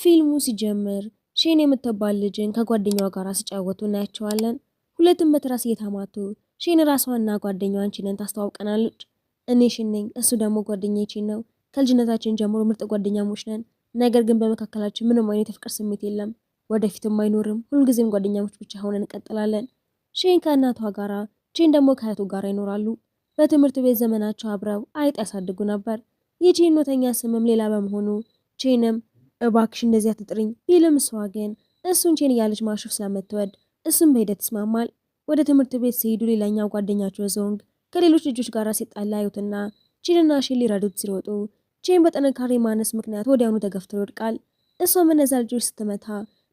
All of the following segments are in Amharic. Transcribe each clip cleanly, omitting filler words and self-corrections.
ፊልሙ ሲጀምር ሼን የምትባል ልጅን ከጓደኛዋ ጋር ሲጫወቱ እናያቸዋለን። ሁለቱም በትራስ እየተማቱ ሼን ራሷና ጓደኛዋን ቺንን ታስተዋውቀናለች። እኔ ሼን ነኝ፣ እሱ ደግሞ ጓደኛዬ ቺን ነው። ከልጅነታችን ጀምሮ ምርጥ ጓደኛሞች ነን። ነገር ግን በመካከላችን ምንም አይነት የፍቅር ስሜት የለም፣ ወደፊትም አይኖርም። ሁልጊዜም ጓደኛሞች ብቻ ሆነን እንቀጥላለን። ሼን ከእናቷ ጋራ፣ ቺን ደግሞ ከእህቱ ጋር ይኖራሉ። በትምህርት ቤት ዘመናቸው አብረው አይጥ ያሳድጉ ነበር። የቺን እውነተኛ ስምም ሌላ በመሆኑ ቺንም እባክሽ እንደዚያ ትጥሪኝ ቢልም እሷ ግን እሱን ቼን እያለች ማሾፍ ስለምትወድ እሱም በሂደት ይስማማል። ወደ ትምህርት ቤት ሲሄዱ ሌላኛው ጓደኛቸው ዞንግ ከሌሎች ልጆች ጋር ሲጣላ ያዩትና ቼንና ሼን ሊረዱት ሲሮጡ ቼን በጥንካሬ ማነስ ምክንያት ወዲያውኑ ተገፍቶ ይወድቃል። እሷም እነዛ ልጆች ስትመታ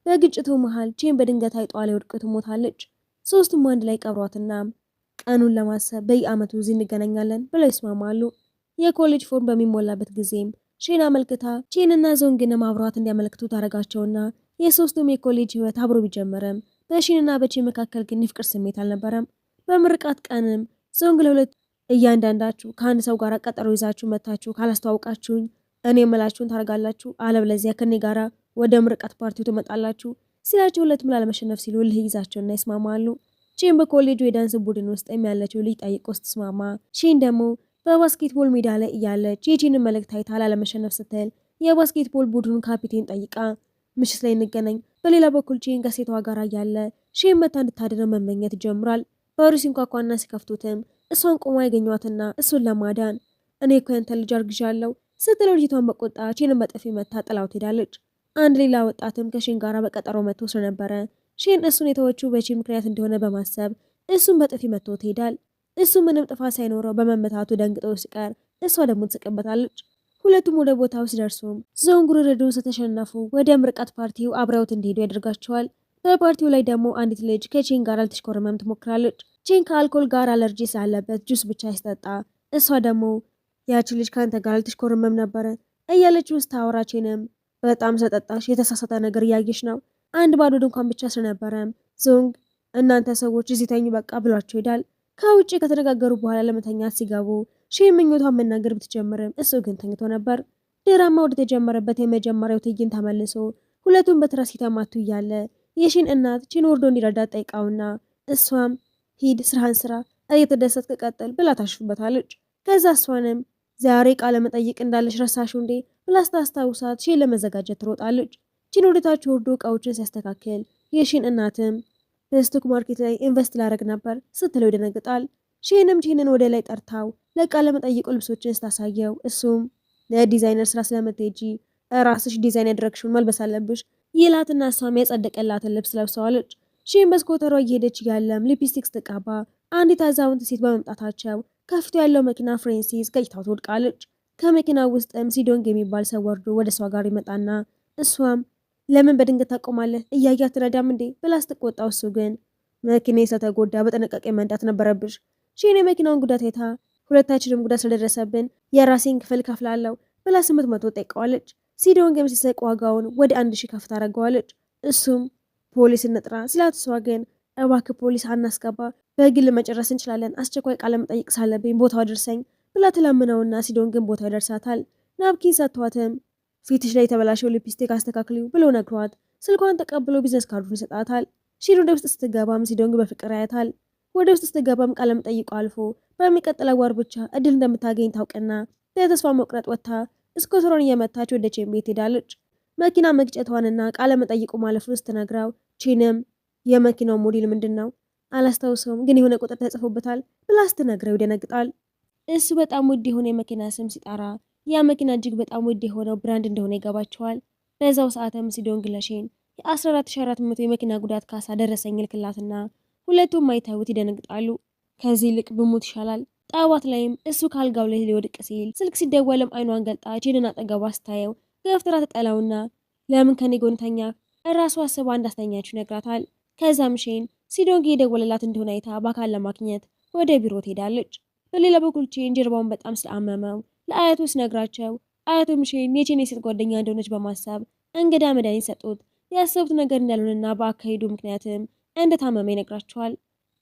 በግጭቱ መሃል ቼን በድንገት አይጧ ላይ ወድቃ ትሞታለች። ሶስቱም አንድ ላይ ቀብሯትና ቀኑን ለማሰብ በየዓመቱ እዚህ እንገናኛለን ብለው ይስማማሉ። የኮሌጅ ፎርም በሚሞላበት ጊዜም ሼን አመልክታ ቼንና ዞንግን አብሯት እንዲያመለክቱ ታደርጋቸውና የሶስቱም የኮሌጅ ህይወት አብሮ ቢጀመረም በሼንና በቼን መካከል ግን የፍቅር ስሜት አልነበረም። በምርቃት ቀንም ዞንግ ለሁለት እያንዳንዳችሁ ከአንድ ሰው ጋር ቀጠሮ ይዛችሁ መታችሁ ካላስተዋውቃችሁኝ እኔ የምላችሁን ታደርጋላችሁ፣ አለበለዚያ ከኔ ጋራ ወደ ምርቃት ፓርቲው ትመጣላችሁ ሲላቸው ሁለቱም ላለመሸነፍ ሲሉ ልህ ይዛቸውና ይስማማሉ። ቼን በኮሌጁ የዳንስ ቡድን ውስጥ ያለችው ልጅ ጠይቆ ስትስማማ ሼን ደግሞ በባስኬትቦል ሜዳ ላይ እያለች የቼንን መልእክት አይታ ላለመሸነፍ ስትል የባስኬትቦል ቡድኑን ካፒቴን ጠይቃ ምሽት ላይ እንገናኝ። በሌላ በኩል ቼን ከሴቷ ጋር እያለ ሼን መታ እንድታድነው መመኘት ይጀምራል። በሩ ሲንኳኳና ሲከፍቱትም እሷን ቆማ ያገኟትና እሱን ለማዳን እኔ እኮ ያንተ ልጅ አርግዣለሁ ስትለው ልጅቷን በቆጣ ቼንን በጥፊ መታ ጥላው ትሄዳለች። አንድ ሌላ ወጣትም ከሼን ጋር በቀጠሮ መጥቶ ስለነበረ ሼን እሱን የተወችው በቼን ምክንያት እንደሆነ በማሰብ እሱን በጥፊ መጥቶ ትሄዳል። እሱ ምንም ጥፋት ሳይኖረው በመመታቱ ደንግጦ ሲቀር እሷ ደግሞ ትስቅበታለች። ሁለቱም ወደ ቦታው ሲደርሱም ዞንግ ርዕዱን ስተሸነፉ ወደ ምርቃት ፓርቲው አብረውት እንዲሄዱ ያደርጋቸዋል። በፓርቲው ላይ ደግሞ አንዲት ልጅ ከቼን ጋር ልትሽኮረመም ትሞክራለች። ቼን ከአልኮል ጋር አለርጂ ስላለበት ጁስ ብቻ ሲጠጣ እሷ ደግሞ ያቺ ልጅ ከአንተ ጋር ልትሽኮረመም ነበረ እያለች ውስጥ ታወራ። ቼንም በጣም ስለጠጣሽ የተሳሳተ ነገር እያየሽ ነው፣ አንድ ባዶ ድንኳን ብቻ ስለነበረም ዞንግ እናንተ ሰዎች እዚህ ተኙ በቃ ብሏቸው ይሄዳል። ከውጭ ከተነጋገሩ በኋላ ለመተኛት ሲገቡ ሼን ምኞቷን መናገር ብትጀምርም እሱ ግን ተኝቶ ነበር። ድራማ ወደ ተጀመረበት የመጀመሪያው ትዕይንት ተመልሶ ሁለቱም በትራስ ሲተማቱ እያለ የሼን እናት ቼን ወርዶ እንዲረዳት ጠይቃውና እሷም ሂድ ስራህን ስራ እየተደሰትክ ቀጥል ብላ ታሽፍበታለች። ከዛ እሷንም ዛሬ ቃለ መጠይቅ እንዳለች ረሳሹ እንዴ ብላ ስታስታውሳት ሼን ለመዘጋጀት ትሮጣለች። ቼን ወደታች ወርዶ እቃዎችን ሲያስተካክል የሼን እናትም በስቶክ ማርኬት ላይ ኢንቨስት ላደርግ ነበር ስትለው ይደነግጣል። ሼንም ቼንን ወደ ላይ ጠርታው ለቃለ መጠይቁ ልብሶችን ስታሳየው እሱም ለዲዛይነር ስራ ስለምትሄጂ ራስሽ ዲዛይን ያደረግሽውን መልበስ አለብሽ ይላትና እሷም ያጸደቀላትን ልብስ ለብሰዋለች። ሼን በስኮተሯ እየሄደች ያለም ሊፕስቲክ ስትቀባ አንዲት አዛውንት ሴት በመምጣታቸው ከፊቱ ያለው መኪና ፍሬን ሲይዝ ገጭታው ትወድቃለች። ከመኪናው ውስጥም ሲዶንግ የሚባል ሰው ወርዶ ወደ እሷ ጋር ይመጣና እሷም ለምን በድንገት ታቆማለህ እያያት ትረዳም እንዴ ብላ ስትቆጣው እሱ ግን መኪና ስለተጎዳ በጥንቃቄ መንዳት ነበረብሽ። ሼን የመኪናውን ጉዳት አይታ ሁለታችንም ጉዳት ስለደረሰብን የራሴን ክፍል ከፍላለሁ ብላ 800 ጠይቀዋለች። ሲዶንግም ሲሰቅ ዋጋውን ወደ 1000 ከፍ ታደርገዋለች። እሱም ፖሊስ እንጥራ ሲላት እሷ ግን እባክህ ፖሊስ አናስገባ በግል መጨረስ እንችላለን፣ አስቸኳይ ቃለ መጠይቅ ሳለብኝ ቦታው ደርሰኝ ብላ ትለምነውና ሲዶንግም ቦታው ይደርሳታል። ናፕኪን ሰጥቷትም ፊትሽ ላይ የተበላሸው ሊፕስቲክ አስተካክሊው ብሎ ነግሯት ስልኳን ተቀብሎ ቢዝነስ ካርዱን ይሰጣታል። ሼን ወደ ውስጥ ስትገባም ሲዶንግ በፍቅር ያያታል። ወደ ውስጥ ስትገባም ቃለ መጠይቁ አልፎ በሚቀጥለው ወር ብቻ እድል እንደምታገኝ ታውቅና በተስፋ መቁረጥ ወጥታ ስኮተሯን እየመታች ወደ ቼን ቤት ሄዳለች። መኪና መግጨቷንና ቃለ መጠይቁ ማለፉን ስትነግረው ቼንም የመኪናው ሞዴል ምንድን ነው አላስታውሰውም፣ ግን የሆነ ቁጥር ተጽፎበታል ብላ ስትነግረው ይደነግጣል። እሱ በጣም ውድ የሆነ የመኪና ስም ሲጠራ ያ መኪና እጅግ በጣም ውድ የሆነው ብራንድ እንደሆነ ይገባቸዋል። በዛው ሰዓትም ሲዶንግ ለሼን የ14400 የመኪና ጉዳት ካሳ ደረሰኝ ልክላትና ሁለቱም አይተውት ይደነግጣሉ። ከዚህ ይልቅ ብሞት ይሻላል። ጠዋት ላይም እሱ ካልጋው ላይ ሊወድቅ ሲል ስልክ ሲደወልም አይኗን ገልጣ ቼንን አጠገቧ ስታየው ገፍትራ ተጠላውና ለምን ከኔ ጎን ተኛ እራሷ አስባ እንዳስተኛችው ይነግራታል። ከዛም ሼን ሲዶንግ የደወለላት እንደሆነ አይታ በአካል ለማግኘት ወደ ቢሮ ትሄዳለች። በሌላ በኩል ቼን ጀርባውን በጣም ስለአመመው ለአያቱ ሲነግራቸው አያቱም ሼን የቼን የሴት ጓደኛ እንደሆነች በማሰብ እንግዳ መድኃኒት ሰጡት። ያሰቡት ነገር እንዳልሆነና በአካሄዱ ምክንያትም እንደታመመ ይነግራቸዋል።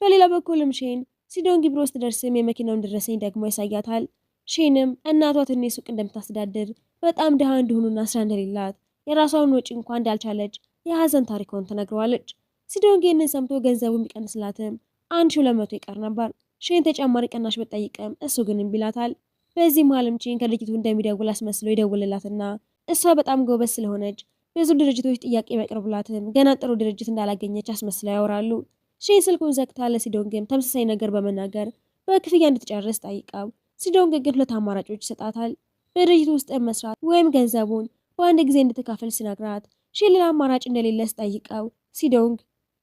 በሌላ በኩልም ሼን ሲዶንግ ቢሮ ውስጥ ደርስም የመኪናውን ደረሰኝ ደግሞ ያሳያታል። ሼንም እናቷ ትንሽ ሱቅ እንደምታስተዳድር በጣም ድሃ እንደሆኑና ስራ እንደሌላት የራሷን ወጪ እንኳን እንዳልቻለች የሀዘን ታሪኳን ትነግረዋለች። ሲዶንግ ይህንን ሰምቶ ገንዘቡን ቢቀንስላትም 1200 ይቀር ነበር። ሼን ተጨማሪ ቅናሽ ብትጠይቅም እሱ ግን እምቢ ይላታል። በዚህ መሀልም ቼን ከድርጅቱ እንደሚደውል አስመስሎ ይደውልላትና እሷ በጣም ጎበዝ ስለሆነች ብዙ ድርጅቶች ጥያቄ ቢያቀርቡላትም ገና ጥሩ ድርጅት እንዳላገኘች አስመስለው ያወራሉ። ሼን ስልኩን ዘግታ ለሲዶንግም ተመሳሳይ ነገር በመናገር በክፍያ እንድትጨርስ ጠይቀው ሲዶንግ ግን 2 አማራጮች ይሰጣታል። በድርጅቱ ውስጥ መስራት ወይም ገንዘቡን በአንድ ጊዜ እንድትካፈል ሲነግራት ሼን ሌላ አማራጭ እንደሌለ ስጠይቀው ሲዶንግ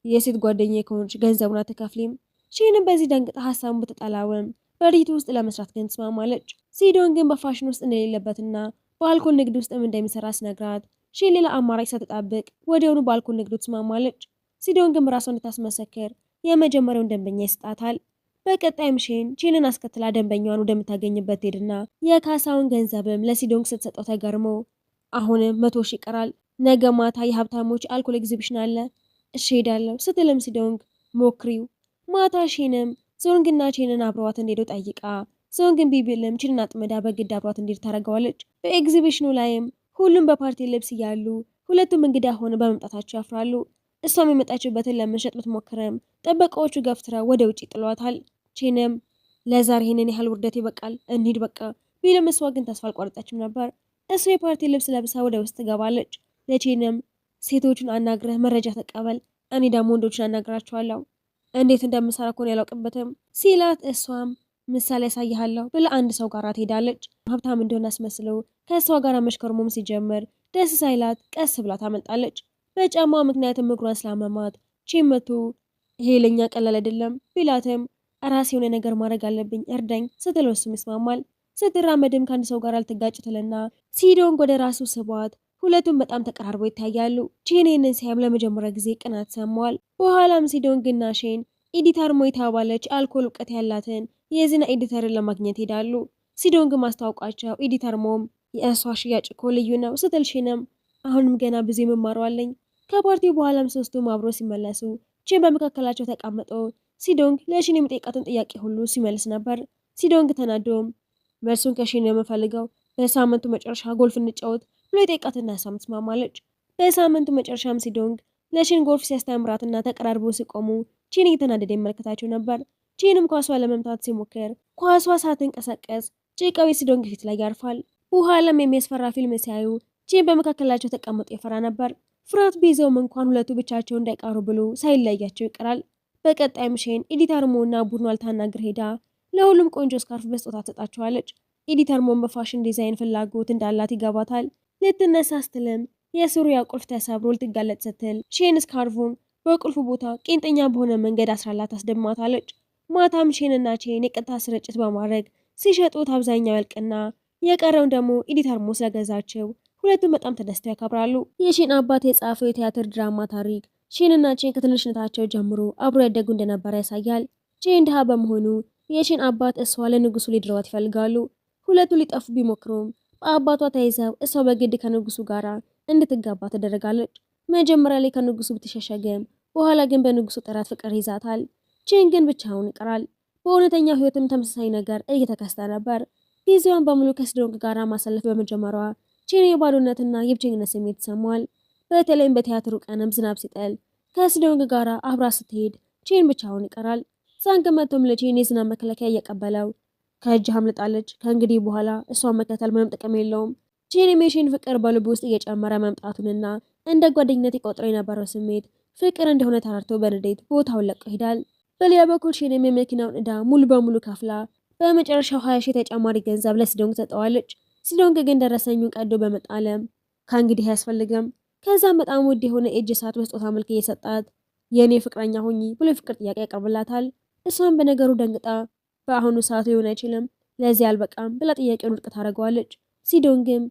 የሴት ጓደኛዬ ከሆንሽ ገንዘቡን አትከፍሊም። ሼንም በዚህ ደንግጣ ሀሳቡን ብትጠላውም በድርጅቱ ውስጥ ለመስራት ግን ትስማማለች። ሲዶንግ ግን በፋሽን ውስጥ እንደሌለበትና በአልኮል ንግድ ውስጥም እንደሚሰራ ሲነግራት ሼን ሌላ አማራጭ ሳትጠብቅ ወዲያውኑ በአልኮል ንግዱ ትስማማለች። ሲዶንግም ራሷን እንድታስመሰክር የመጀመሪያውን ደንበኛ ይሰጣታል። በቀጣይም ቼንን አስከትላ ደንበኛዋን ወደምታገኝበት ሄድና የካሳውን ገንዘብም ለሲዶንግ ስትሰጠው ተገርሞ አሁንም 100 ሺህ ይቀራል፣ ነገ ማታ የሀብታሞች አልኮል ኤግዚቢሽን አለ፣ እሺ ሄዳለሁ ስትልም ሲዶንግ ሞክሪው። ማታ ሼንም ዞንግና ቼንን አብረዋት እንዲሄዱ ጠይቃ ዞንግን ቢቢልም ቼንን አጥመዳ በግድ አብረዋት እንዲሄዱ ታደርገዋለች። በኤግዚቢሽኑ ላይም ሁሉም በፓርቲ ልብስ እያሉ ሁለቱም እንግዳ ሆነ በመምጣታቸው ያፍራሉ። እሷም የመጣችበትን ለመሸጥ ብትሞክርም ጥበቃዎቹ ገፍትረው ወደ ውጭ ጥሏታል። ቼንም ለዛሬ ይሄንን ያህል ውርደት ይበቃል እንሂድ በቃ ቢልም እሷ ግን ተስፋ አልቆረጠችም ነበር። እሱ የፓርቲ ልብስ ለብሳ ወደ ውስጥ ትገባለች። ለቼንም ሴቶቹን አናግረህ መረጃ ተቀበል፣ እኔ ደግሞ ወንዶችን አናግራቸዋለሁ፣ እንዴት እንደምሰራ እኮ ያላውቅበትም ሲላት እሷም ምሳሌ ያሳይሃለሁ ብላ አንድ ሰው ጋር ትሄዳለች። ሀብታም እንደሆነ አስመስለው ከእሷ ጋር መሽከርሞም ሲጀምር ደስ ሳይላት ቀስ ብላ ታመልጣለች። በጫማ ምክንያትም እግሯን ስላመማት ቼን መቶ ይሄ ለኛ ቀላል አይደለም ቢላትም ራሴ የሆነ ነገር ማድረግ አለብኝ እርዳኝ ስትለው እሱም ይስማማል። ስትራመድም ከአንድ ሰው ጋር አልትጋጭትልና ሲዶንግ ወደ ራሱ ስቧት ሁለቱም በጣም ተቀራርበው ይታያሉ። ቼን ይህንን ሲያም ለመጀመሪያ ጊዜ ቅናት ሰማዋል። በኋላም ሲዶንግና ሼን ኤዲተርሞ የተባለች አልኮል እውቀት ያላትን የዜና ኤዲተርን ለማግኘት ሄዳሉ። ሲዶንግ ማስታወቃቸው ኤዲተርሞም የእሷ ሽያጭ እኮ ልዩ ነው ስትል ሼንም አሁንም ገና ብዙ የምማረዋለኝ። ከፓርቲው በኋላም ሶስቱም አብሮ ሲመለሱ ቼን በመካከላቸው ተቀምጦ ሲዶንግ ለሼን የሚጠይቃትን ጥያቄ ሁሉ ሲመልስ ነበር። ሲዶንግ ተናዶም መልሱን ከሼን የምፈልገው በሳምንቱ መጨረሻ ጎልፍ እንጫወት ብሎ የጠይቃትና እሷም ትስማማለች። በሳምንቱ መጨረሻም ሲዶንግ ለሼን ጎልፍ ሲያስተምራትና ተቀራርቦ ሲቆሙ ቼን እየተናደደ ይመለከታቸው ነበር። ቼንም ኳሷ ለመምታት ሲሞክር ኳሷ ሳትንቀሳቀስ ጭቃው የሲዶንግ ፊት ላይ ያርፋል። በኋላም የሚያስፈራ ፊልም ሲያዩ ቼን በመካከላቸው ተቀምጦ ይፈራ ነበር። ፍርሃት ቢይዘውም እንኳን ሁለቱ ብቻቸው እንዳይቀሩ ብሎ ሳይለያቸው ይቀራል። በቀጣይም ሼን ኤዲተርሞና ቡድኗ ልታናግር ሄዳ ለሁሉም ቆንጆ ስካርፍ በስጦታ ትሰጣቸዋለች። ኤዲተርሞን በፋሽን ዲዛይን ፍላጎት እንዳላት ይገባታል። ልትነሳ ስትልም የሱሪያ ቁልፍ ተሰብሮ ልትጋለጥ ስትል ሼን ስካርፉን በቁልፉ ቦታ ቄንጠኛ በሆነ መንገድ አስራላት ታስደማታለች። ማታም ሼንና ቼን የቀጥታ ስርጭት በማድረግ ሲሸጡት አብዛኛው ያልቅና የቀረውን ደግሞ ኤዲተርሞ ስለገዛቸው ሁለቱም በጣም ተደስተው ያከብራሉ። የሼን አባት የጻፈው የቲያትር ድራማ ታሪክ ሼንና ቼን ከትንሽነታቸው ጀምሮ አብሮ ያደጉ እንደነበረ ያሳያል። ቼን ድሃ በመሆኑ የሼን አባት እሷ ለንጉሱ ሊድረዋት ይፈልጋሉ። ሁለቱ ሊጠፉ ቢሞክሩም በአባቷ ተይዘው እሷ በግድ ከንጉሱ ጋር እንድትጋባ ተደረጋለች። መጀመሪያ ላይ ከንጉሱ ብትሸሸግም በኋላ ግን በንጉሱ ጥረት ፍቅር ይዛታል። ቼን ግን ብቻውን ይቀራል። በእውነተኛው ህይወትም ተመሳሳይ ነገር እየተከሰተ ነበር። ጊዜዋን በሙሉ ከሲዶንግ ጋር ማሳለፍ በመጀመሯ ቼን የባዶነትና የብቸኝነት ስሜት ይሰማዋል። በተለይም በቲያትሩ ቀንም ዝናብ ሲጠል ከሲዶንግ ጋር አብራ ስትሄድ ቼን ብቻውን ይቀራል። ዛንግ መቶም ለቼን የዝናብ መከላከያ እየቀበለው ከእጅ አምልጣለች፣ ከእንግዲህ በኋላ እሷን መከተል ምንም ጥቅም የለውም። ቼንም የሼን ፍቅር በልቡ ውስጥ እየጨመረ መምጣቱንና እንደ ጓደኝነት የቆጥረው የነበረው ስሜት ፍቅር እንደሆነ ተረድቶ በንዴት ቦታውን ለቆ ይሄዳል። በሌላ በኩል ሼንም የመኪናውን ዕዳ ሙሉ በሙሉ ከፍላ በመጨረሻው 20 ሺህ ተጨማሪ ገንዘብ ለሲዶንግ ሰጠዋለች። ሲዶንግ ግን ደረሰኙን ቀዶ በመጣለም ከእንግዲህ አያስፈልግም። ከዛም በጣም ውድ የሆነ እጅ ሰዓት በስጦታ መልክ እየሰጣት የእኔ ፍቅረኛ ሁኚ ብሎ የፍቅር ጥያቄ ያቀርብላታል። እሷም በነገሩ ደንግጣ በአሁኑ ሰዓት ሊሆን አይችልም፣ ለዚህ አልበቃም ብላ ጥያቄውን ውድቅ ታደርገዋለች። ሲዶንግም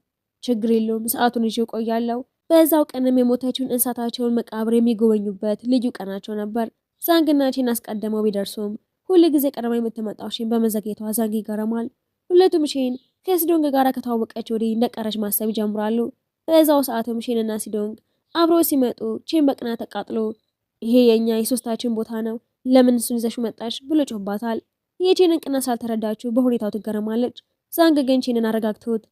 ችግር የለውም ሰዓቱን ይዤ እቆያለሁ። በዛው ቀንም የሞተችውን እንስሳታቸውን መቃብር የሚጎበኙበት ልዩ ቀናቸው ነበር። ዛንግና ቼን አስቀድመው ቢደርሱም ሁል ጊዜ ቀድማ የምትመጣው ሼን በመዘግየቷ ዛንግ ይገረማል። ሁለቱም ሼን ከሲዶንግ ጋር ከተዋወቀች ወዲህ እንደቀረች ማሰብ ይጀምራሉ። በዛው ሰዓትም ሼንና ሲዶንግ አብረው ሲመጡ ቼን በቅናት ተቃጥሎ ይሄ የኛ የሶስታችን ቦታ ነው፣ ለምን እሱን ይዘሽ መጣሽ ብሎ ጮህባታል። የቼንን ቅናት ሳልተረዳችሁ በሁኔታው ትገረማለች። ዛንግ ግን ቼንን አረጋግቶት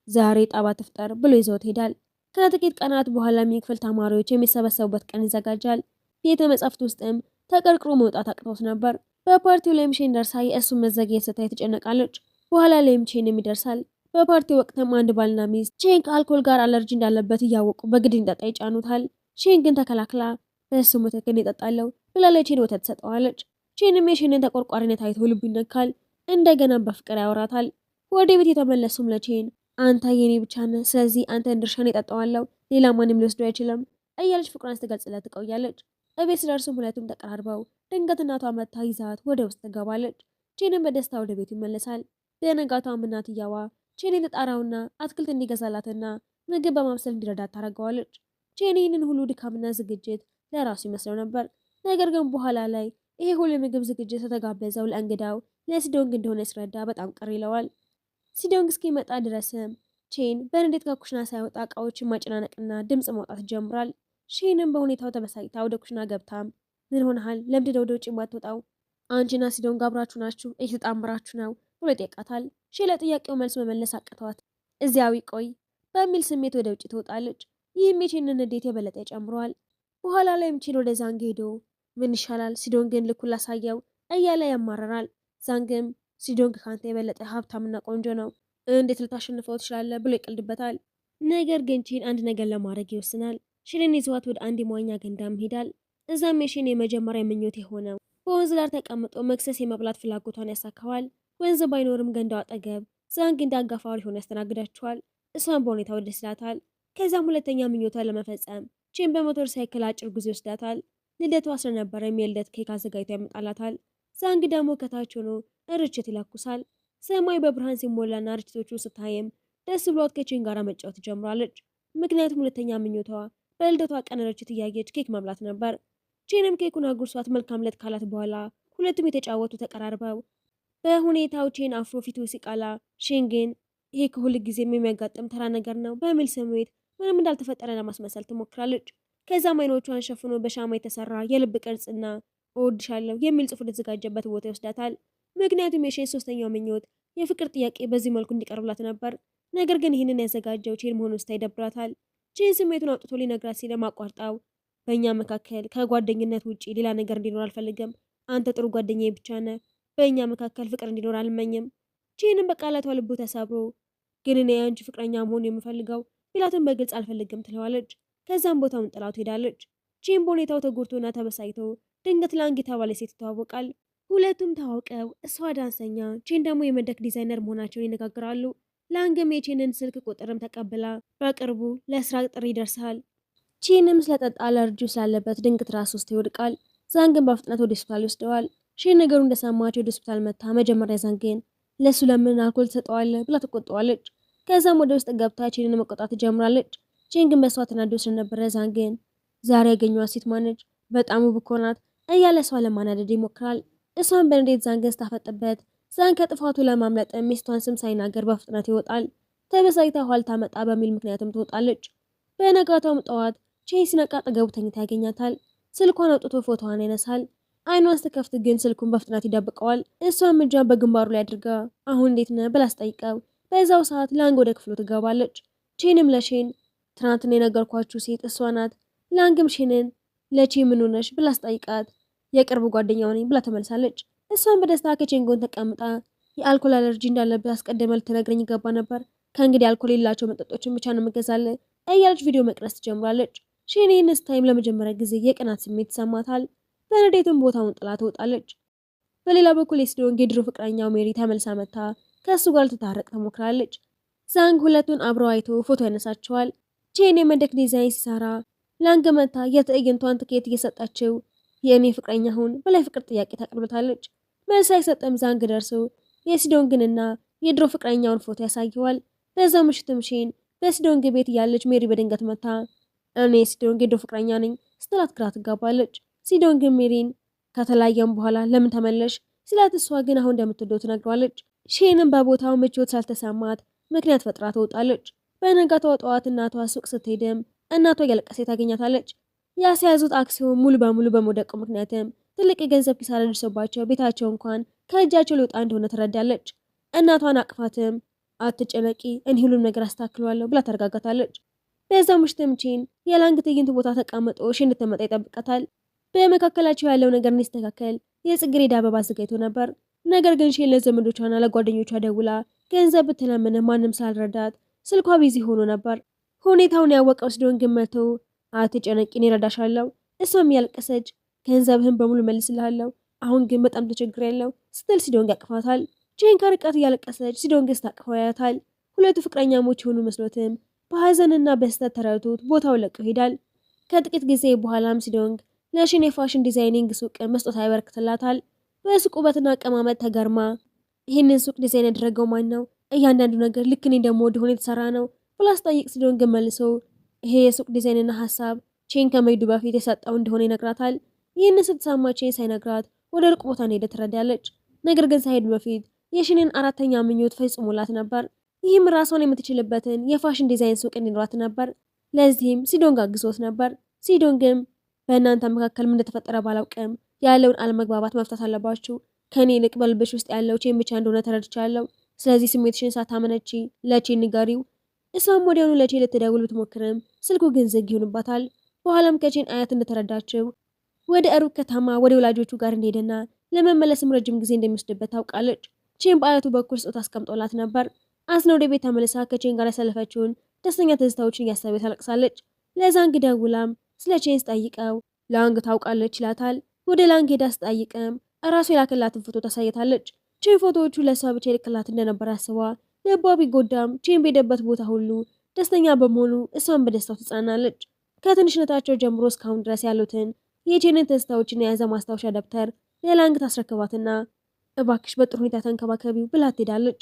ዛሬ ጣባ ትፍጠር ብሎ ይዘውት ሄዳል። ከጥቂት ቀናት በኋላ የክፍል ተማሪዎች የሚሰበሰቡበት ቀን ይዘጋጃል። ቤተ መጻሕፍት ውስጥም ተቀርቅሮ መውጣት አቅቶት ነበር። በፓርቲው ላይም ቼን ደርሳ የእሱን መዘግየት ስታይ ትጨነቃለች። በኋላ ላይም ቼንም ይደርሳል። በፓርቲው ወቅትም አንድ ባልና ሚስት ቼን ከአልኮል ጋር አለርጂ እንዳለበት እያወቁ በግድ እንዲጠጣ ይጫኑታል። ቼን ግን ተከላክላ በእሱ ምትክ ይጠጣለው ብላ ለቼን ወተት ትሰጠዋለች። ቼንም የቼንን ተቆርቋሪነት አይቶ ልቡ ይነካል። እንደገና በፍቅር ያወራታል። ወደ ቤት የተመለሱም ለቼን አንተ የኔ ብቻ ነህ፣ ስለዚህ አንተን ድርሻን እጠጣዋለሁ፣ ሌላ ማንም ሊወስዱ አይችልም እያለች ፍቅሯን ስትገልጽለት ትቆያለች። እቤት ሲደርሱም ሁለቱም ተቀራርበው ድንገት እናቷ መታ ይዛት ወደ ውስጥ ትገባለች። ቼንም በደስታ ወደ ቤቱ ይመለሳል። በነጋቷም እናትየዋ ቼንን ተጣራውና አትክልት እንዲገዛላትና ምግብ በማብሰል እንዲረዳት ታደርገዋለች። ቼን ይህንን ሁሉ ድካምና ዝግጅት ለራሱ ይመስለው ነበር። ነገር ግን በኋላ ላይ ይሄ ሁሉ ምግብ ዝግጅት የተጋበዘው ለእንግዳው ለሲዶንግ እንደሆነ ሲረዳ በጣም ቅር ይለዋል። ሲዶንግ እስኪመጣ ድረስም ቼን በንዴት ከኩሽና ሳይወጣ እቃዎችን ማጨናነቅና ድምፅ ማውጣት ይጀምራል። ሼንም በሁኔታው ተበሳጭታ ወደ ኩሽና ገብታም ምን ሆነሃል? ለምንድነው ወደ ውጭ የማትወጣው? አንቺና ሲዶንግ አብራችሁ ናችሁ? እየተጣምራችሁ ነው ብሎ ይጠይቃታል። ሼ ለጥያቄው መልስ መመለስ አቅተዋት እዚያው ቆይ በሚል ስሜት ወደ ውጭ ትወጣለች። ይህም የቼንን ንዴት የበለጠ ይጨምረዋል። በኋላ ላይም ቼን ወደ ዛንግ ሄዶ ምን ይሻላል ሲዶንግን ልኩን ላሳየው እያለ ያማረራል። ዛንግም ሲዶንግ ካንተ የበለጠ ሀብታምና ቆንጆ ነው፣ እንዴት ልታሸንፈው ትችላለህ ብሎ ይቀልድበታል። ነገር ግን ቼን አንድ ነገር ለማድረግ ይወስናል። ሼንን ይዘዋት ወደ አንድ የመዋኛ ገንዳም ይሄዳል። እዛም የሼን የመጀመሪያ ምኞት የሆነው በወንዝ ዳር ተቀምጦ መክሰስ የመብላት ፍላጎቷን ያሳካዋል። ወንዝ ባይኖርም ገንዳው አጠገብ ዛንግ እንደ አጋፋሪ ሆኖ ያስተናግዳቸዋል። እሷን በሁኔታው ደስ ይላታል። ከዛም ሁለተኛ ምኞቷን ለመፈጸም ቼን በሞተር ሳይክል አጭር ጉዞ ይወስዳታል። ልደቷ ስለነበረም የልደት ኬክ አዘጋጅቶ ያመጣላታል። ዛንግ ደግሞ ከታች ሆኖ ርችት ይለኩሳል። ሰማይ በብርሃን ሲሞላና ርችቶቹ ስታይም ደስ ብሏት ከቼን ጋር መጫወት ትጀምራለች። ምክንያቱም ሁለተኛ ምኞቷ በልደቷ ቀን ርችት እያየች ኬክ መብላት ነበር። ቼንም ኬኩን አጉርሷት መልካም ለት ካላት በኋላ ሁለቱም የተጫወቱ ተቀራርበው በሁኔታው ቼን አፍሮ ፊቱ ሲቃላ፣ ሼን ግን ይሄ ከሁል ጊዜም የሚያጋጥም ተራ ነገር ነው በሚል ስሜት ምንም እንዳልተፈጠረ ለማስመሰል ትሞክራለች። ከዛም አይኖቿን ሸፍኖ በሻማ የተሰራ የልብ ቅርጽና እወድሻለሁ የሚል ጽሑፍ የተዘጋጀበት ቦታ ይወስዳታል። ምክንያቱም የሼን ሶስተኛው ምኞት የፍቅር ጥያቄ በዚህ መልኩ እንዲቀርብላት ነበር። ነገር ግን ይህንን ያዘጋጀው ቼን መሆኑን ስታይ ይደብራታል። ቼን ስሜቱን አውጥቶ ሊነግራት ሲል አቋርጣው በእኛ መካከል ከጓደኝነት ውጪ ሌላ ነገር እንዲኖር አልፈልግም። አንተ ጥሩ ጓደኛዬ ብቻ ነህ። በእኛ መካከል ፍቅር እንዲኖር አልመኝም። ቼንም በቃላቷ ልቡ ተሰብሮ ግን እኔ የአንቺ ፍቅረኛ መሆን የምፈልገው ቢላትን በግልጽ አልፈልግም ትለዋለች። ከዛም ቦታውን ጥላው ትሄዳለች። ቼን በሁኔታው ተጎድቶና ተበሳይቶ ድንገት ላንግ የተባለ ሴት ይተዋወቃል። ሁለቱም ተዋውቀው እሷ ዳንሰኛ ቼን ደግሞ የመድረክ ዲዛይነር መሆናቸውን ይነጋግራሉ። ላንግም የቼንን ስልክ ቁጥርም ተቀብላ በቅርቡ ለስራ ጥሪ ይደርሳል። ቼንም ስለጠጣ አለርጂው ስላለበት ድንገት ራስ ውስጥ ይወድቃል። ዛንግን በፍጥነት ወደ ሆስፒታል ይወስደዋል። ሼን ነገሩ እንደሰማች ወደ ሆስፒታል መታ መጀመሪያ ዛንግን ለሱ ለምን አልኮል ትሰጠዋለህ ብላ ትቆጣዋለች። ከዛም ወደ ውስጥ ገብታ ቼንን መቆጣት ትጀምራለች። ቼን ግን በሷ ተናዶ ስለነበረ ዛንግን ዛሬ ያገኘኋት ሴት ማነች? በጣም ውብ እኮ ናት እያለ እሷ ለማናደድ ይሞክራል። እሷን በንዴት ዛንግን ስታፈጥበት ዛንግ ከጥፋቱ ለማምለጥ ሚስቷን ስም ሳይናገር በፍጥነት ይወጣል። ተበሳጭታ ውሃ ልታመጣ በሚል ምክንያትም ትወጣለች። በነጋታውም ጠዋት ቼን ሲነቃ አጠገቡ ተኝታ ያገኛታል። ስልኳን አውጥቶ ፎቶዋን ያነሳል። አይኗን ስትከፍት ግን ስልኩን በፍጥነት ይደብቀዋል። እሷም እጇን በግንባሩ ላይ አድርጋ አሁን እንዴት ነህ ብላ አስጠይቀው በዛው ሰዓት ላንግ ወደ ክፍሉ ትገባለች። ቼንም ለሼን ትናንትና የነገርኳችሁ ሴት እሷ ናት። ላንግም ሼንን ለቼ ምን ሆነሽ ብላ አስጠይቃት የቅርብ ጓደኛው ነኝ ብላ ተመልሳለች። እሷን በደስታ ከቼን ጎን ተቀምጣ የአልኮል አለርጂ እንዳለበት አስቀድመ ልትነግረኝ ይገባ ነበር። ከእንግዲህ አልኮል የሌላቸው መጠጦችን ብቻ ነው የምገዛልህ እያለች ቪዲዮ መቅረጽ ትጀምራለች። ሼን ይህን ስታይም ለመጀመሪያ ጊዜ የቅናት ስሜት ይሰማታል። በንዴትም ቦታውን ጥላ ትወጣለች። በሌላ በኩል የሲዶንግ የድሮ ፍቅረኛው ሜሪ ተመልሳ መታ ከእሱ ጋር ልትታረቅ ትሞክራለች። ዛንግ ሁለቱን አብረው አይቶ ፎቶ ያነሳቸዋል። ቼን የመድረክ ዲዛይን ሲሰራ ላንግ መታ የትዕይንቷን ትኬት እየሰጣችው የእኔ ፍቅረኛ ሁን በላይ ፍቅር ጥያቄ ታቀርብታለች። መልስ አይሰጥም። ዛንግ ደርሶ የሲዶንግንና የድሮ ፍቅረኛውን ፎቶ ያሳየዋል። በዛው ምሽትም ሼን በሲዶንግ ቤት እያለች ሜሪ በድንገት መታ እኔ ሲዶንግ የድሮ ፍቅረኛ ነኝ ስትላት ግራ ትጋባለች። ሲዶንግ ሜሪን ከተለያየም በኋላ ለምን ተመለሽ ስላት እሷ ግን አሁን እንደምትወደው ትነግረዋለች። ሼንም በቦታው ምቾት ሳልተሰማት ምክንያት ፈጥራ ትወጣለች። በነጋታው ጠዋት እናቷ ሱቅ ስትሄድም እናቷ እያለቀሰች ታገኛታለች። ያስያዙት አክሲዮን ሙሉ በሙሉ በመውደቁ ምክንያትም ትልቅ የገንዘብ ኪሳራ ደርሶባቸው ቤታቸው እንኳን ከእጃቸው ሊወጣ እንደሆነ ትረዳለች። እናቷን አቅፋትም አትጨነቂ እኔ ሁሉም ነገር አስተካክለዋለሁ ብላ ታረጋጋታለች። በዛ ምሽትም ቼን የላንግ ትዕይንት ቦታ ተቀምጦ ሺ እንድትመጣ ይጠብቃታል። በመካከላቸው ያለው ነገር እንዲስተካከል የጽጌረዳ አበባ አዘጋጅቶ ነበር። ነገር ግን ሺ ለዘመዶቿና ለጓደኞቿ ደውላ ገንዘብ ብትለምንም ማንም ስላልረዳት ስልኳ ቢዚ ሆኖ ነበር። ሁኔታውን ያወቀው ሲዶን ግን መቶ አትጨነቂ፣ እኔ እረዳሻለሁ። እሷም ያለቀሰች ገንዘብህን በሙሉ መልስልሃለሁ፣ አሁን ግን በጣም ተቸግሬያለሁ ስትል ሲዶንግ ያቅፋታል። ቼን ከርቀት እያለቀሰች ሲዶንግ ስታቅፈው ያያታል። ሁለቱ ፍቅረኛሞች የሆኑ መስሎትም በሀዘንና በስህተት ተረድቶት ቦታውን ለቀው ይሄዳል። ከጥቂት ጊዜ በኋላም ሲዶንግ ለሺን የፋሽን ዲዛይኒንግ ሱቅ መስጦታ ያበረክትላታል። በሱቅ ውበትና አቀማመጥ ተገርማ ይህንን ሱቅ ዲዛይን ያደረገው ማን ነው? እያንዳንዱ ነገር ልክ እኔ እንደምወደው ሆኖ የተሰራ ነው ብላ ስጠይቅ ሲዶንግ መልሶ ይሄ የሱቅ ዲዛይንና ሀሳብ ቼን ከመሄዱ በፊት የሰጠው እንደሆነ ይነግራታል። ይህን ስትሰማ ቼን ሳይነግራት ወደ ሩቅ ቦታ እንደሄደ ትረዳለች። ነገር ግን ሳይሄድ በፊት የሺንን አራተኛ ምኞት ፈጽሞላት ነበር። ይህም ራሷን የምትችልበትን የፋሽን ዲዛይን ሱቅ እንዲኖራት ነበር። ለዚህም ሲዶንግ አግዞት ነበር። ሲዶንግም በእናንተ መካከል ምን እንደተፈጠረ ባላውቅም ያለውን አለመግባባት መፍታት አለባችሁ። ከኔ ይልቅ በልብሽ ውስጥ ያለው ቼን ብቻ እንደሆነ ተረድቻለሁ። ስለዚህ ስሜትሽን ሳታመነቺ ለቼን ንገሪው። እሷም ወዲያውኑ ለቼን ልትደውል ብትሞክርም ስልኩ ግን ዝግ ይሆንባታል። በኋላም ከቼን አያት እንደተረዳችው ወደ ሩቅ ከተማ ወደ ወላጆቹ ጋር እንደሄደና ለመመለስም ረጅም ጊዜ እንደሚወስድበት ታውቃለች። ቼን በአያቱ በኩል ስጦታ አስቀምጦላት ነበር። አስነ ወደ ቤት ተመልሳ ከቼን ጋር ያሳለፈችውን ደስተኛ ትዝታዎችን እያሰበች ታለቅሳለች። ለዛንግ ደውላም ስለ ቼን ስጠይቀው ላንግ ታውቃለች ይላታል። ወደ ላንግ ሄዳ ስጠይቅም እራሱ የላከላትን ፎቶ ታሳየታለች። ቼን ፎቶዎቹ ለእሷ ብቻ የልክላት እንደነበር አስባ ልቧ ቢጎዳም ቼን በሄደበት ቦታ ሁሉ ደስተኛ በመሆኑ እሷን በደስታው ትጽናናለች። ከትንሽነታቸው ጀምሮ እስካሁን ድረስ ያሉትን የቼንን ትዝታዎችን የያዘ ማስታወሻ ደብተር ለላንግ ታስረክባትና እባክሽ በጥሩ ሁኔታ ተንከባከቢው ብላ ትሄዳለች።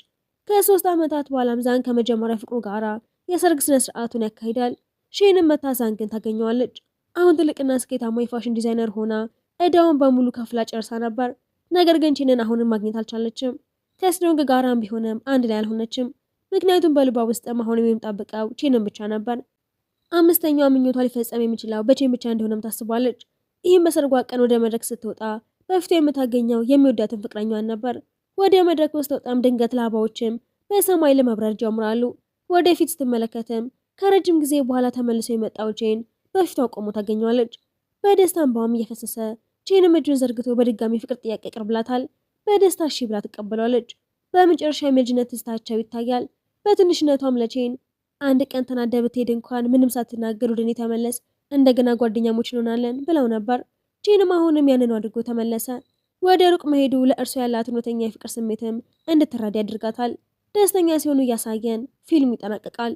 ከ3 ዓመታት በኋላም ዛንግ ከመጀመሪያ ፍቅሩ ጋራ የሰርግ ስነ ስርዓቱን ያካሂዳል። ሺንም መታ ዛንግን ታገኘዋለች። አሁን ትልቅና ስኬታማ የፋሽን ዲዛይነር ሆና እዳውን በሙሉ ከፍላ ጨርሳ ነበር። ነገር ግን ቺንን አሁንም ማግኘት አልቻለችም። ከሲዶንግ ጋራም ቢሆንም አንድ ላይ አልሆነችም። ምክንያቱም በልቧ ውስጥም አሁንም የምጠብቀው ቺንን ብቻ ነበር። አምስተኛው ምኞቷ ሊፈጸም የሚችለው በቼን ብቻ እንደሆነም ታስባለች። ይህም በሰርጓ ቀን ወደ መድረክ ስትወጣ በፊቱ የምታገኘው የሚወዳትን ፍቅረኛዋን ነበር። ወደ መድረክ ውስጥ ወጣም ድንገት ላባዎችም በሰማይ ለመብረር ጀምራሉ። ወደፊት ስትመለከትም ከረጅም ጊዜ በኋላ ተመልሶ የመጣው ቼን በፊቷ ቆሞ ታገኘዋለች። በደስታ እንባውም እየፈሰሰ ቼንም እጁን ዘርግቶ በድጋሚ ፍቅር ጥያቄ ያቀርብላታል። በደስታ እሺ ብላ ትቀበላለች። በመጨረሻ የልጅነት ትዝታቸው ይታያል። በትንሽነቷም ለቼን አንድ ቀን ተናደ ብትሄድ እንኳን ምንም ሳትናገር ወደ እኔ ተመለስ፣ እንደገና ጓደኛሞች እንሆናለን ብለው ነበር። ቼንም አሁንም ያንኑ አድርጎ ተመለሰ። ወደ ሩቅ መሄዱ ለእርሱ ያላት እውነተኛ የፍቅር ስሜትም እንድትረዳ ያድርጋታል። ደስተኛ ሲሆኑ እያሳየን ፊልሙ ይጠናቀቃል።